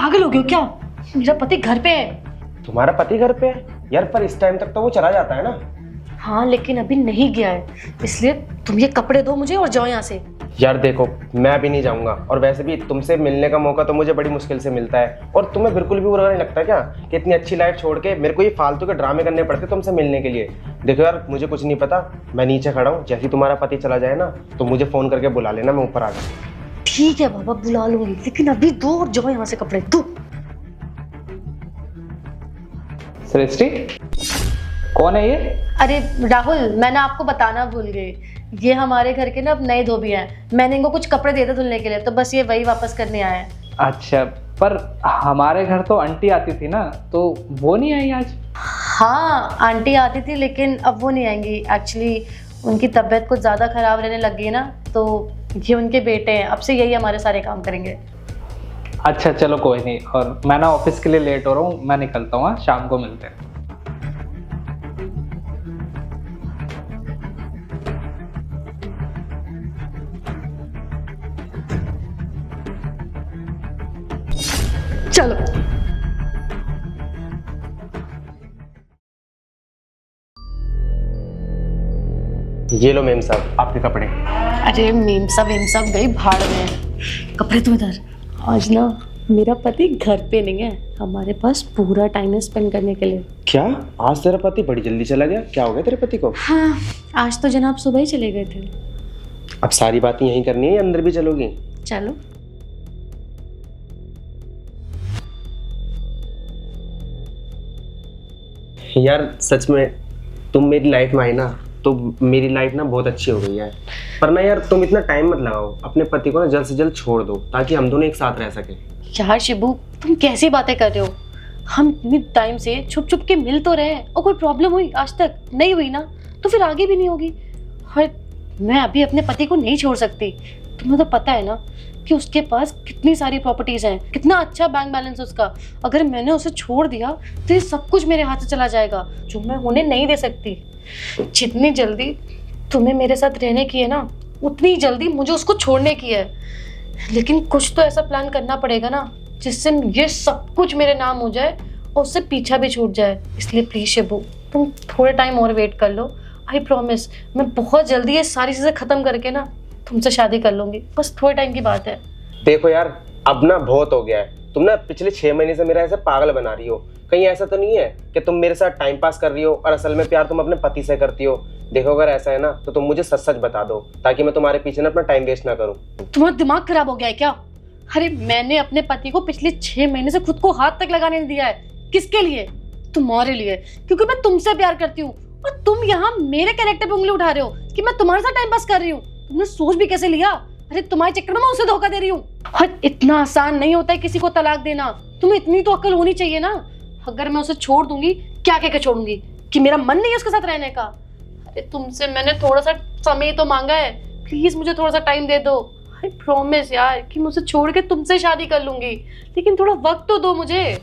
पागल हो गए हो क्या? मेरा पति घर पे है। तुम्हारा पति घर पे है यार, पर इस टाइम तक तो वो चला जाता है ना। हाँ लेकिन अभी नहीं गया है, इसलिए तुम ये कपड़े दो मुझे और जाओ यहाँ से। यार देखो, मैं अभी नहीं जाऊंगा, और वैसे भी तुमसे मिलने का मौका तो मुझे बड़ी मुश्किल से मिलता है, और तुम्हें बिल्कुल भी बुरा नहीं लगता क्या कि इतनी अच्छी लाइफ छोड़ के मेरे को ये फालतू के ड्रामे करने पड़ते तुमसे मिलने के लिए। देखो यार, मुझे कुछ नहीं पता, मैं नीचे खड़ा हूँ, जैसे ही तुम्हारा पति चला जाए ना तो मुझे फोन करके बुला लेना, मैं ऊपर आ गया। ठीक है बाबा, बुला लूंगी, लेकिन अभी दो और जाओ यहाँ से कपड़े दो। सृष्टि, कौन है ये? अरे राहुल, मैंने आपको बताना भूल गई, ये हमारे घर के ना अब नए धोबी हैं। मैंने इनको कुछ कपड़े दे थे धुलने के लिए, तो बस ये वही वापस करने आए हैं। अच्छा, पर हमारे घर तो आंटी आती थी ना, तो वो नहीं आई आज? हाँ आंटी आती थी, लेकिन अब वो नहीं आएंगी। एक्चुअली उनकी तबीयत कुछ ज़्यादा ख़राब रहने लग गई ना, तो ये उनके बेटे हैं, अब से यही हमारे सारे काम करेंगे। अच्छा चलो कोई नहीं, और मैं ना ऑफिस के लिए लेट हो रहा हूँ, मैं निकलता हूँ। शाम को मिलते हैं। चलो। ये लो मेम साहब आपके कपड़े। अरे मेम साहब गई भाड़ में, कपड़े तो इधर। आज ना मेरा पति घर पे नहीं है, हमारे पास पूरा टाइम है स्पेंड करने के लिए। क्या आज तेरा पति बड़ी जल्दी चला गया? क्या हो गया तेरे पति को? हाँ आज तो जनाब सुबह ही चले गए थे। अब सारी बातें यहीं करनी है या अंदर भी चलोगी? चलो। यार सच में तुम मेरी लाइफ में आई ना, तो मेरी लाइफ ना बहुत अच्छी हो गई है। पर ना यार, तुम इतना टाइम मत लगाओ, अपने पति को ना जल्द से जल्द छोड़ दो, ताकि हम दोनों एक साथ रह सके। यार शिबू, तुम कैसी बातें कर रहे हो? हम इतनी टाइम से छुप छुप के मिल तो रहे, और कोई प्रॉब्लम हुई आज तक नहीं हुई ना, तो फिर आगे भी नहीं होगी। और मैं अभी अपने पति को नहीं छोड़ सकती। तुम्हें तो पता है ना कि उसके पास कितनी सारी प्रॉपर्टीज हैं, कितना अच्छा बैंक बैलेंस है उसका। अगर मैंने उसे छोड़ दिया तो ये सब कुछ मेरे हाथ से चला जाएगा, जो मैं उन्हें नहीं दे सकती। जितनी जल्दी तुम्हें मेरे साथ रहने की है ना, उतनी जल्दी मुझे उसको छोड़ने की है। लेकिन कुछ तो ऐसा प्लान करना पड़ेगा ना, जिससे ये सब कुछ मेरे नाम हो जाए और उससे पीछा भी छूट जाए। इसलिए प्लीज शिबू, तुम थोड़े टाइम और वेट कर लो। आई प्रॉमिस, मैं बहुत जल्दी ये सारी चीजें खत्म करके ना तुमसे शादी कर लूंगी। बस थोड़े टाइम की बात है। देखो यार, अब ना बहुत हो गया है। तुम ना पिछले 6 महीने से मेरा ऐसे पागल बना रही हो। कहीं ऐसा तो नहीं है कि तुम मेरे साथ टाइम पास कर रही हो और असल में प्यार तुम अपने पति से करती हो? देखो अगर ऐसा है ना, तो तुम मुझे सच सच बता दो, ताकि मैं तुम्हारे पीछे ना अपना टाइम वेस्ट ना करूं। तुम्हारा दिमाग खराब हो गया है क्या? अरे मैंने अपने पति को पिछले 6 महीने से खुद को हाथ तक लगाने नहीं दिया है। किसके लिए? तुम्हारे लिए, क्योंकि मैं तुमसे प्यार करती हूँ। और तुम यहाँ मेरे कैरेक्टर पे उंगली उठा रहे हो कि मैं तुम्हारे साथ टाइम पास कर रही हूँ। तुमने सोच भी कैसे लिया? अरे तुम्हारे चक्कर में मैं उसे धोखा दे रही हूँ। और इतना आसान नहीं होता है किसी को तलाक देना। तुम्हें इतनी तो अक्ल होनी चाहिए ना। अगर मैं उसे छोड़ दूंगी, क्या कह के छोड़ूंगी? कि मेरा मन नहीं है उसके साथ रहने का? अरे तुमसे मैंने थोड़ा सा समय तो मांगा है, प्लीज मुझे थोड़ा सा टाइम दे दो। आई प्रॉमिस यार कि मैं उसे छोड़ के तुमसे शादी कर लूंगी, लेकिन थोड़ा वक्त तो दो मुझे।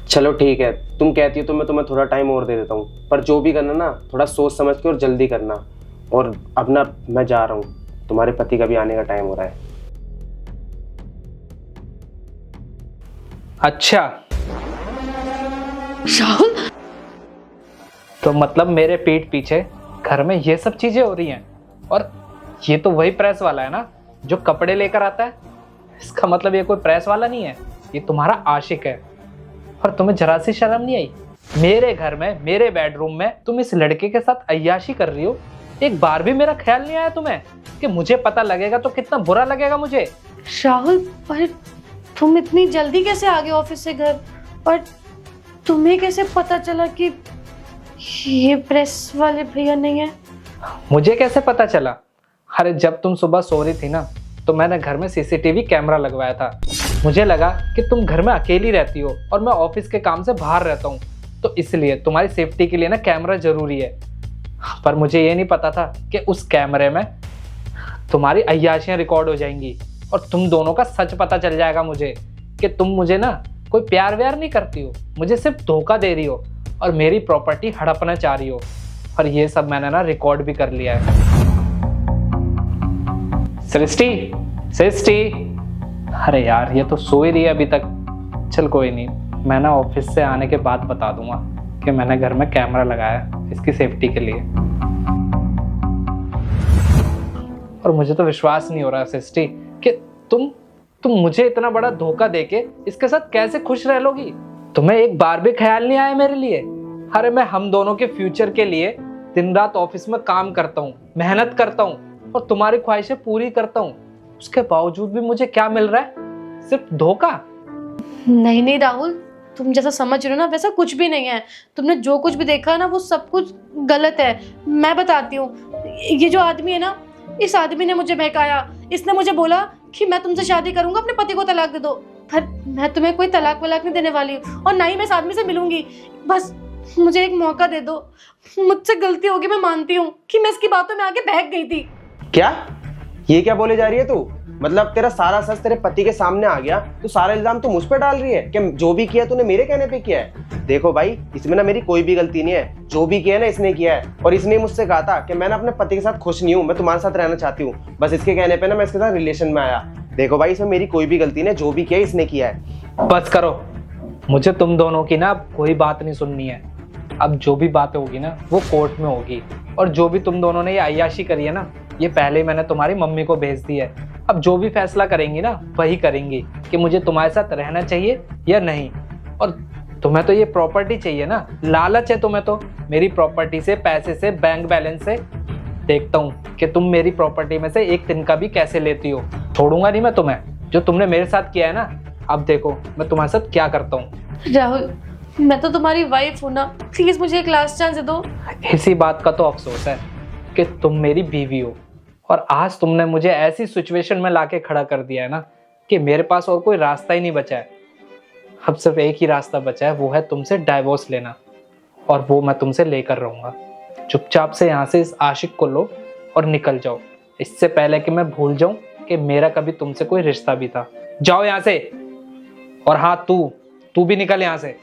चलो ठीक है, तुम कहती हो तो मैं तुम्हें थोड़ा टाइम और दे देता हूँ, पर जो भी करना ना थोड़ा सोच समझ के और जल्दी करना। और अब ना मैं जा रहा हूँ, तुम्हारे पति का भी आने का टाइम हो रहा है। अच्छा, राहुल, तो मतलब मेरे पीठ पीछे घर में ये सब चीजें हो रही हैं, और ये तो वही प्रेस वाला है ना जो कपड़े लेकर आता है। इसका मतलब ये कोई प्रेस वाला नहीं है, ये तुम्हारा आशिक है। और तुम्हें जरा सी शर्म नहीं आई? मेरे घर में, मेरे बेडरूम में तुम इस लड़के के साथ अय्याशी कर रही हो। एक बार भी मेरा ख्याल नहीं आया तुम्हें कि मुझे पता लगेगा तो कितना बुरा लगेगा मुझे? राहुल, पर तुम इतनी जल्दी कैसे आ गए ऑफिस से घर? और तुम्हें कैसे पता चला कि ये प्रेस वाले भैया नहीं है? मुझे कैसे पता चला? अरे जब तुम सुबह सो रही थी ना, तो मैंने घर में सीसीटीवी कैमरा लगवाया था। मुझे लगा कि तुम घर में अकेली रहती हो और मैं ऑफिस के काम से बाहर रहता हूँ, तो इसलिए तुम्हारी सेफ्टी के लिए ना कैमरा जरूरी है। पर मुझे ये नहीं पता था कि उस कैमरे में तुम्हारी अय्याशियां रिकॉर्ड हो जाएंगी और तुम दोनों का सच पता चल जाएगा मुझे कि तुम मुझे ना कोई प्यार व्यार नहीं करती हो, मुझे सिर्फ धोखा दे रही हो और मेरी प्रॉपर्टी हड़पना चाह रही हो। और ये सब मैंने ना रिकॉर्ड भी कर लिया है। सृष्टि, सृष्टि, अरे यार ये तो सो ही रही है अभी तक। चल कोई नहीं, मैं ना ऑफिस से आने के बाद बता दूंगा कि मैंने घर में कैमरा लगाया है इसकी सेफ्टी के लिए। और मुझे तो विश्वास नहीं हो रहा सृष्टि कि तुम मुझे इतना बड़ा धोखा देके इसके साथ कैसे खुश रह लोगी। तुम्हें एक बार भी ख्याल नहीं आया मेरे लिए? अरे मैं हम दोनों के फ्यूचर के लिए दिन रात ऑफिस में काम करता हूँ, मेहनत करता हूँ और तुम्हारी ख्वाहिशें पूरी करता हूँ, उसके बावजूद भी मुझे क्या मिल रहा है? सिर्फ धोखा। नहीं नहीं राहुल, तुम जैसा समझ रहे हो ना वैसा कुछ भी नहीं है। तुमने जो कुछ भी देखा ना वो सब कुछ गलत है। मैं बताती हूँ, ये जो आदमी है ना, इस आदमी ने मुझे बहकाया। इसने मुझे बोला कि मैं तुमसे शादी करूंगा, अपने पति को तलाक दे दो। पर मैं तुम्हें कोई तलाक वलाक नहीं देने वाली हूँ और ना ही मैं इस आदमी से मिलूंगी। बस मुझे एक मौका दे दो। मुझसे गलती होगी, मैं मानती हूँ कि मैं इसकी बातों में आके बहक गई थी। क्या ये क्या बोले जा रही है तू? मतलब तेरा सारा सच तेरे पति के सामने आ गया, तो सारा इल्जाम तू मुझ पे डाल रही है कि जो भी किया तूने मेरे कहने पे किया है। देखो भाई, इसमें ना मेरी कोई भी गलती नहीं है। जो भी किया है ना इसने किया है, और इसने मुझसे कहा था कि मैं ना अपने पति के साथ खुश नहीं हूँ, मैं तुम्हारे साथ रहना चाहती हूँ। बस इसके कहने पे ना मैं इसके साथ रिलेशन में आया। देखो भाई, इसमें मेरी कोई भी गलती नहीं है, जो भी किया इसने किया है। बस करो, मुझे तुम दोनों की ना कोई बात नहीं सुननी है। अब जो भी बातें होगी ना वो कोर्ट में होगी, और जो भी तुम दोनों ने ये अय्याशी करी है ना, ये पहले ही मैंने तुम्हारी मम्मी को भेज दी है। अब जो भी फैसला करेंगी ना वही करेंगी कि मुझे तुम्हारे साथ रहना चाहिए या नहीं। और तुम्हें तो ये प्रॉपर्टी चाहिए ना, लालच है तुम्हें तो मेरी प्रॉपर्टी से, पैसे से, बैंक बैलेंस से। देखता हूँ कि तुम मेरी प्रॉपर्टी में से एक तिनका भी कैसे लेती हो। छोड़ूंगा नहीं मैं तुम्हें, जो तुमने मेरे साथ किया है ना। अब देखो मैं तुम्हारे साथ क्या करता हूँ। राहुल, मैं तो तुम्हारी वाइफ हूँ ना, प्लीज मुझे एक लास्ट चांस दे दो। इसी बात का तो अफसोस है कि तुम मेरी बीवी हो, और आज तुमने मुझे ऐसी सिचुएशन में लाके खड़ा कर दिया है ना कि मेरे पास और कोई रास्ता ही नहीं बचा है। अब सिर्फ एक ही रास्ता बचा है, वो है तुमसे डाइवोर्स लेना, और वो मैं तुमसे लेकर रहूंगा। चुपचाप से यहाँ से इस आशिक को लो और निकल जाओ, इससे पहले कि मैं भूल जाऊं कि मेरा कभी तुमसे कोई रिश्ता भी था। जाओ यहाँ से। और हाँ, तू भी निकल यहाँ से।